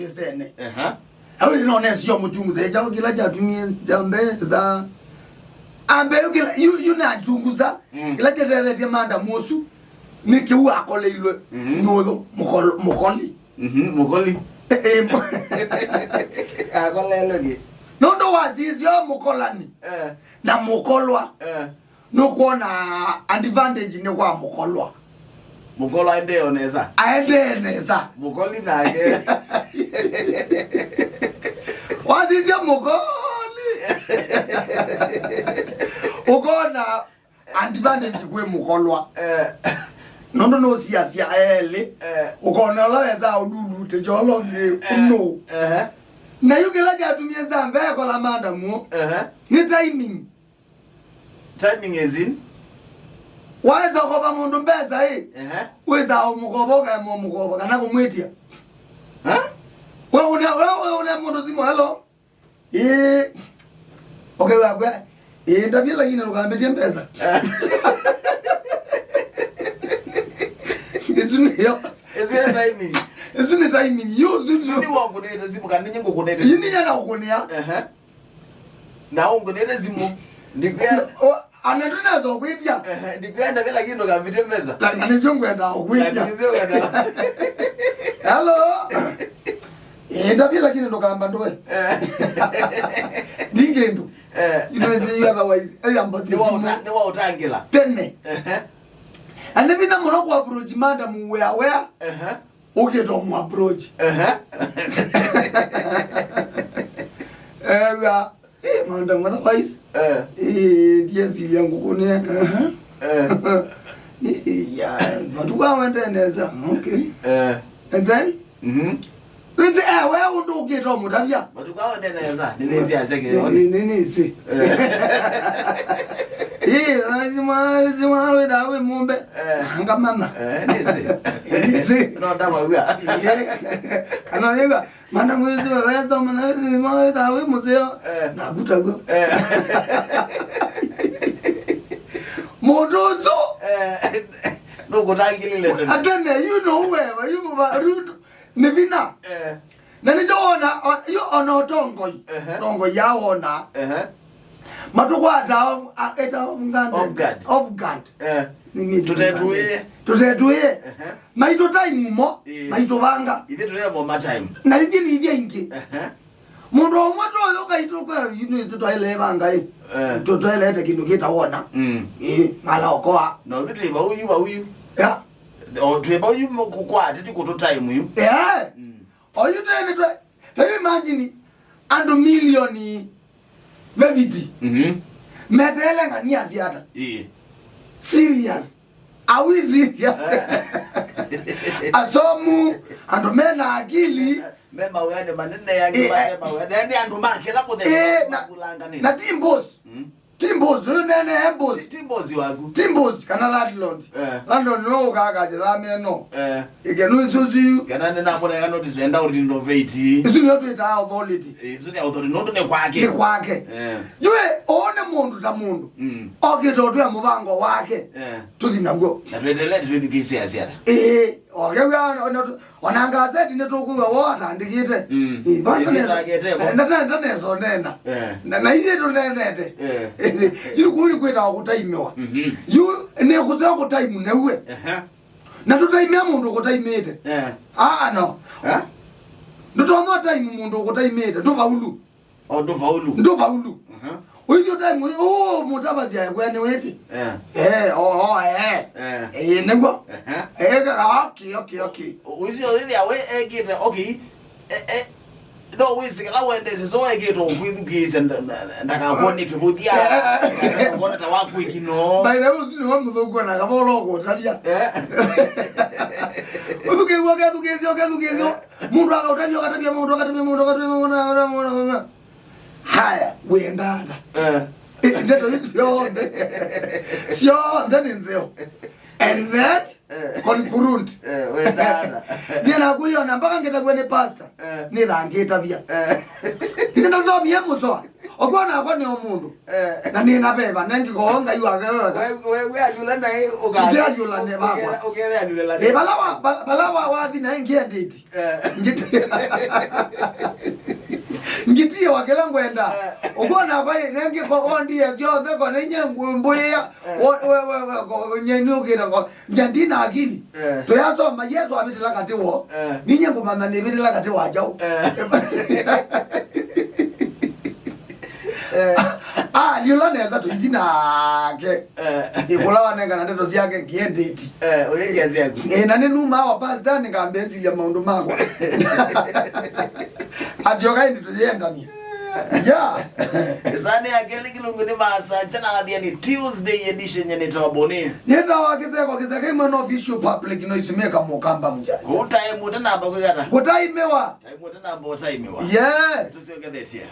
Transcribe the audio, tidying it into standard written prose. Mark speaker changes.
Speaker 1: Yesene. Awe none sio mchunguza. Ejawo kila jatumie jambeza. Ambe yuna chunguza. Kila jete manda mosu. Niki wa akole ilwe. Nodo mukoli.
Speaker 2: Mukoli. Akole logi.
Speaker 1: Nondo wazizi yo mukolani. Na mukolwa. No kuona advantage ni kwa mukolwa.
Speaker 2: Mukolwa ende oneza.
Speaker 1: Aende neza.
Speaker 2: Mukoli nage.
Speaker 1: Wazizi yo mukoli. Ukona advantage kwe mukolwa. Nondo no siya ele. Ukona laweza ululu tejolo no. Na yukela jatumie zambe kola manda mu. Ni timing.
Speaker 2: Timing is in.
Speaker 1: Waweza kukopa mundu mbeza hii. Weza umukoboka mukoboka na kumwetia. Wewe una mundu zimo hello. Okay wakwe. Ndabila yina lukambetia mbeza. Izuniyo.
Speaker 2: Is timing.
Speaker 1: Izuni timing.
Speaker 2: Ni wakuneta zimu kaninye ngukuneta.
Speaker 1: Yini yana ukunia.
Speaker 2: Na unguneta zimu. Ndikuya
Speaker 1: anatuna zo kwitia.
Speaker 2: Ndikuya ndabila kindo kambetia mbeza.
Speaker 1: La nganizyo ngwenda kwitia.
Speaker 2: Nganizyo ngwenda.
Speaker 1: Hello. Ndabila kino kamba ndowe. Ningendo. You know see otherwise.
Speaker 2: Ni wa utangila.
Speaker 1: Tenne. And then na mono kwa approach madam where okay to mu approach. Madam otherwise. Yes yangu kune. Yeah, but wende neza. Okay. And then Nze where would you get on mutabya?
Speaker 2: Matukawa ndeneza. Ninezi aseke.
Speaker 1: Ninezi. Lazima wewe mumbe. Hanga mama. Ninezi.
Speaker 2: No dama wewe.
Speaker 1: Kana yega. Mana mwezi wewe zo mana wewe museo. Na kutago. Modozo.
Speaker 2: No kutangilile.
Speaker 1: Atene you know where you rude. Nivina. Na nijoona yo ono tongo. Tongo yaona. Matukwata of God. Nini tutetuye. Maito time mo. Maito banga.
Speaker 2: Ide tuya mo ma time.
Speaker 1: Na ingini ide ingi. Mundu omoto yo kaitoka yinu zito ile banga yi. Toto ile ete kindu kitawona. Mala okoa.
Speaker 2: No zitu ba uyu.
Speaker 1: Ya.
Speaker 2: O tuba uyu kukwata tikuto time yu.
Speaker 1: Oyu tene to. Can you imagine and million bebiti. Medele ngani asiata. Serious. Are we serious? Asomu and mena akili
Speaker 2: memba wewe manene yangu baba wewe ndani andu makela kode kulanga nini.
Speaker 1: Na team boss. Team boss nene boss.
Speaker 2: Team boss wagu.
Speaker 1: Team boss kana landlord. Landlord no gaga jame no. Igenu isuzu.
Speaker 2: Kana nena mbona ya notice enda uri innovate.
Speaker 1: Isu yoto ita authority.
Speaker 2: Isu ni authority nondo ne kwake.
Speaker 1: Ni kwake. Ywe one mundu ta mundu. Okitoto ya mubango wake. Tulinago.
Speaker 2: Na tuendelee tuwedikise asiara.
Speaker 1: Onanga zeti netokuwa wota ndikite. Ndana so nena. Na ize to nenete. Yiri kuli kweta okutaimiwa. You ne kuze okutaimu newe. Na tutaimia mundu okutaimete. No. Ndotono time mundu okutaimete to baulu. Ndo baulu. Uyo time mutabazi ya kwani wesi. Nego. Okay.
Speaker 2: Uzi oli awe egite okay. No wesi kala wende so egite okwidukise ndakakone kibudia. Ngona tawaku ikino.
Speaker 1: By the way uzi wa muzoko na kabolo ko tabia. Uduke waka dukezo. Mundu akatabia mundu. Haya, wenda ata. Ndeto sio then nzeo. And then concurrent.
Speaker 2: Wenda ata.
Speaker 1: Nina kuyona mpaka ngeta kwene pastor. Nila ngeta bia. Nina zo miemu zo. ogona kwa ni omundu na ni na beba nengi ko nga yu agera
Speaker 2: we ayula na oga
Speaker 1: ngi ayula ne baba
Speaker 2: ogere ayula
Speaker 1: e balawa wa di na ngi nditi ngiti wakela ngwenda ogona kwa nengi ko ondi ezyo de ko nenye ngumbuya we nyenyukira ko njandina akili to yasoma Yesu abitila kati wo ninye ngumana ne bitila kati wajao yula neza tujina ke ikulawa nenga na ndeto ziyake ngiendeti
Speaker 2: oyengezi yako
Speaker 1: nane numa wa pastor ngambezi ya maundu makwa azioka ndi tuzienda ni
Speaker 2: Zani akeli kilungu ni masa chana adia ni Tuesday edition ya nitawaboni
Speaker 1: nenda wakiseko kiseke imano official public no isimeka mokamba mjaji
Speaker 2: kutaimu tena hapa kugata
Speaker 1: kutaimewa
Speaker 2: taimu tena hapa utaimewa
Speaker 1: yes
Speaker 2: tusiogedeti ya